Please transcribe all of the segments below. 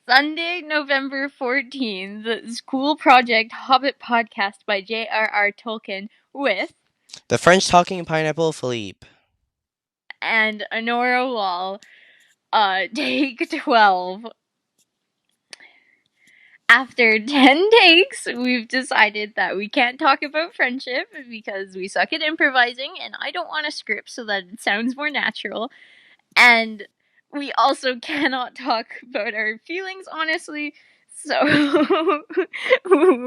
Sunday, November 14th, School Project Hobbit podcast by J.R.R. Tolkien with The French talking pineapple Philippe. and Honora Wall. Take 12. After 10 takes, we've decided that we can't talk about friendship because we suck at improvising and I don't want a script so that it sounds more natural. And we also cannot talk about our feelings honestly. So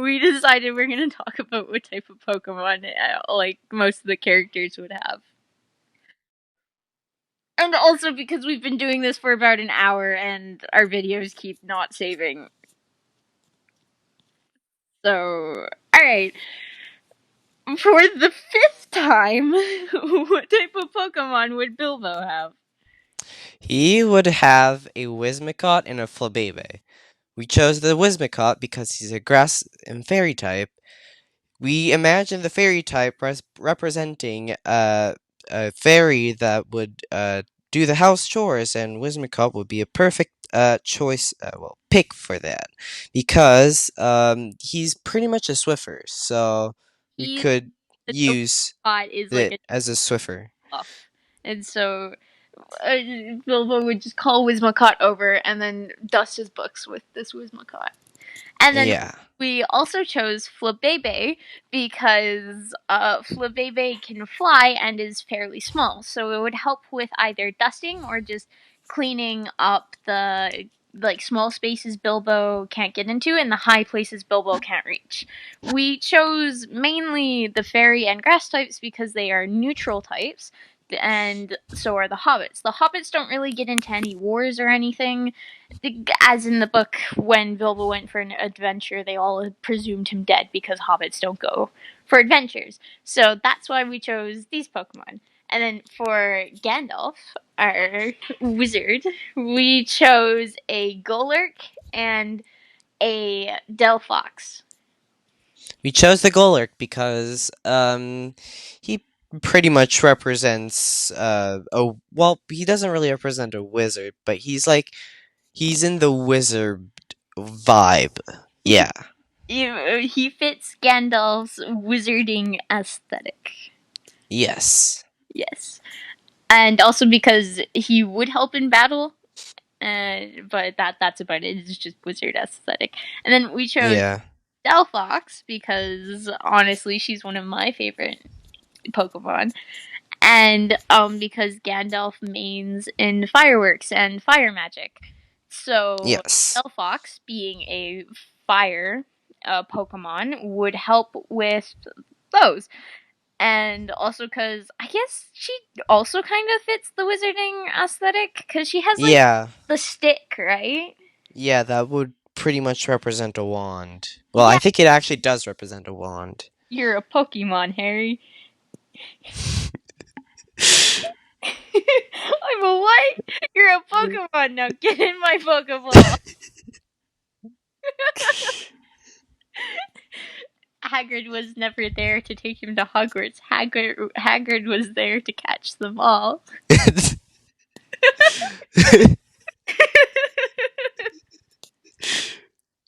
we decided we're going to talk about what type of Pokemon like most of the characters would have. And also because we've been doing this for about an hour and our videos keep not saving. So, alright. For the fifth time, what type of Pokemon would Bilbo have? He would have a Whimsicott and a Flabebe. We chose the Whimsicott because he's a grass and fairy type. We imagine the fairy type representing a fairy that would do the house chores, and Whimsicott would be a perfect choice, pick for that because he's pretty much a Swiffer, so we He's could the use spot is like a it as a Swiffer. buff. And so uh, Bilbo would just call Whimsicott over and then dust his books with this Whimsicott. And then Yeah. we also chose Flabebe because Flabebe can fly and is fairly small, so it would help with either dusting or just cleaning up the like small spaces Bilbo can't get into and the high places Bilbo can't reach. We chose mainly the fairy and grass types because they are neutral types, and so are the hobbits. The hobbits don't really get into any wars or anything. As in the book, when Bilbo went for an adventure, they all presumed him dead because hobbits don't go for adventures. So that's why we chose these Pokemon. And then for Gandalf, our wizard, we chose a Golurk and a Delphox. We chose the Golurk because he pretty much represents he doesn't really represent a wizard, but he's in the wizard vibe. He, Yeah. he fits Gandalf's wizarding aesthetic. Yes. Yes. And also because he would help in battle, but that's about it. It's just wizard aesthetic. And then we chose Yeah. Delphox because honestly, she's one of my favorite Pokemon, and because Gandalf mains in fireworks and fire magic, so Yes. Delphox, being a fire Pokemon, would help with those. And also because I guess she also kind of fits the wizarding aesthetic because she has like Yeah. the stick, right? Yeah, that would pretty much represent a wand. Well, I Yeah, think it actually does represent a wand. you're a Pokemon, Harry. I'm a what? You're a Pokemon now. Get in my Pokeball. Hagrid was never there to take him to Hogwarts. Hagrid was there to catch them all.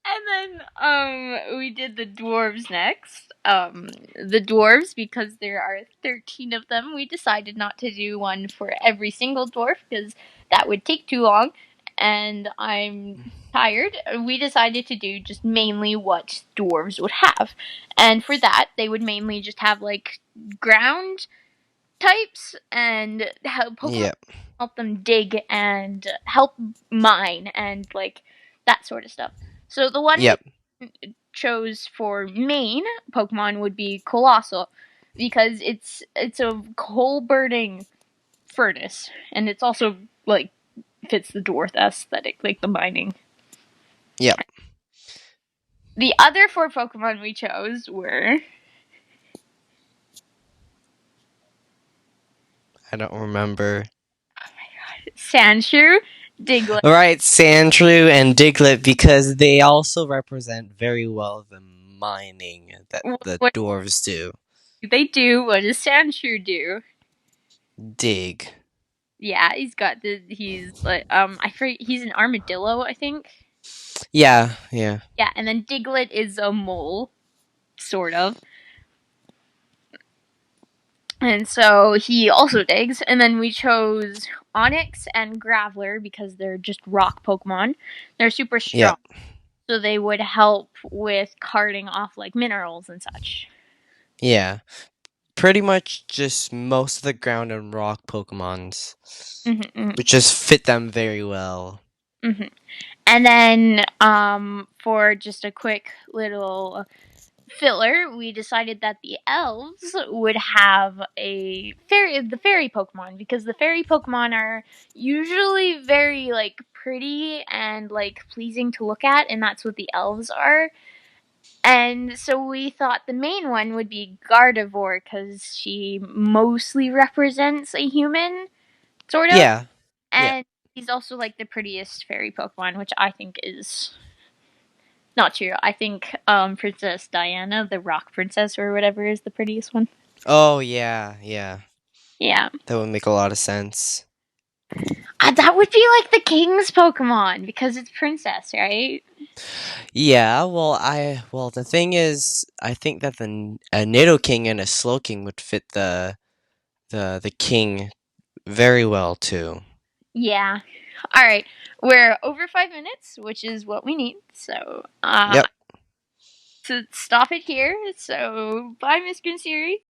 And then we did the dwarves next. The dwarves, because there are 13 of them, we decided not to do one for every single dwarf because that would take too long and I'm tired. We decided to do just mainly what dwarves would have. And for that, they would mainly just have like ground types and help Pokemon Yep. help them dig and help mine and like that sort of stuff. So the one we Yep. chose for main Pokemon would be Colossal because it's a coal burning furnace and it's also like fits the dwarf aesthetic, like the mining. Yep. The other four Pokemon we chose were I don't remember. Sandshrew, Diglett, All right, Sandshrew and Diglett because they also represent very well the mining that the what dwarves do. do they do? What does Sandshrew do? Dig. Yeah, he's got he's like I forget, he's an armadillo, I think. Yeah, yeah, Yeah, and then Diglett is a mole, sort of. And so he also digs. And then we chose Onyx and Graveler because they're just rock Pokemon. They're super yep, strong. So they would help with carting off like minerals and such. yeah. Pretty much just most of the ground and rock Pokemons, Mm-hmm, which just fit them very well. mm-hmm. And then for just a quick little filler, we decided that the elves would have the fairy Pokemon because the fairy Pokemon are usually very like pretty and like pleasing to look at, and that's what the elves are. And so we thought the main one would be Gardevoir because she mostly represents a human, sort of, Yeah, yeah. and he's also like the prettiest fairy Pokemon, which I think is not true. I think Princess Diana, the Rock Princess or whatever, is the prettiest one. Oh, yeah, yeah. Yeah. That would make a lot of sense. That would be like the king's Pokemon because it's princess, right? Yeah, well, the thing is, I think that a Nidoking and a Slowking would fit the king very well too. Yeah. All right. We're over 5 minutes, which is what we need. So, Yep. to stop it here. So, bye, Miss Green Siri.